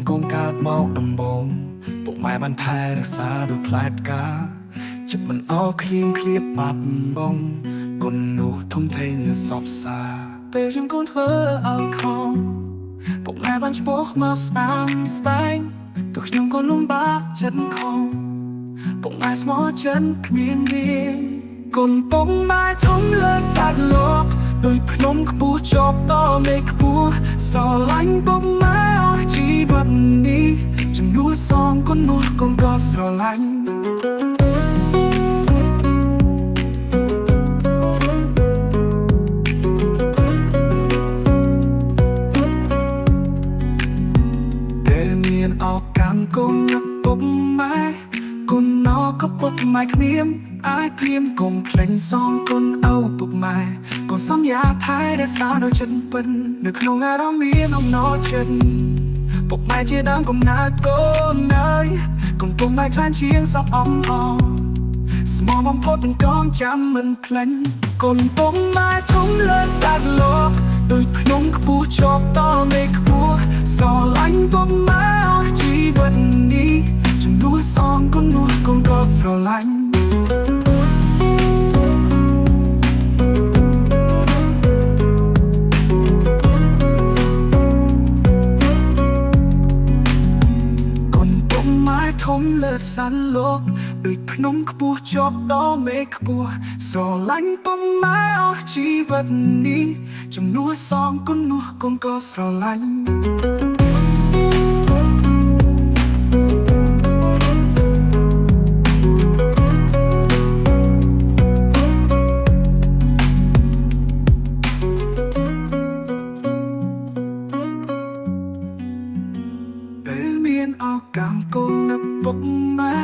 កូនកើតមកដំបងពុកម៉ែបានថែរក្សាដោយផ្លែផ្កាចិត្តមិនអោខៀងឃ្លាបបាត់បងគុណនោះធំធេងសពសាពេលខ្ញុំកូនធ្វើឲ្យខំពុកម៉ែបានឈ្មោះមកស្ដាំស្ដែងទោះខ្ញុំកូនលំបាកចិត្តខំពុកម៉ែស្មោះចិនគ្មានរៀងគុណពុកម៉ែធំលើសត្វលោកដោយភ្នំខ្ពស់ជាប់ដល់មេឃខ្ពស់ស្រឡាញ់ពុកម៉ែអស់ជីវិតនេះជំនួសសងគុណនោះកូនក៏ស្រឡាញ់អោកម្មគុណពុកម៉ែគុណណោក៏ពុកម៉ែគ្មានអាចព្រៀមគុំភ្លេងសងគុណអូពុកម៉ែក៏សន្យាថែរក្សាដោយចិត្តពិននៅក្នុងអារម្មណ៍មានអំណរចិត្តពុកម៉ែជាដើមកំណើតកូនអើយគុំពុកម៉ែខ្លាំងជាងសពអំអស្មោះបំផុតទាំងកងចាំមិនភ្លេចគុណពុកម៉ែធំលើសត្វលោកដូចភ្នំខ្ពស់ជាប់ដល់មេឃខ្ពស់ស្រឡាញ់ពុកម៉ែអស់ជីវិតនេះជំនួសសងគុណនោះគុណក៏ស្រឡាញ់គុណពុកម៉ែធំលើសត្វលោកដូចភ្នំខ្ពស់ជាប់ដល់មេឃខ្ពស់ស្រឡាញ់ពុកម៉ែអស់ជីវិតនេះជំនួសសងគុណនោះគុណក៏ស្រឡាញ់ពេលមានឱកាសកូននឹកពុកម៉ែ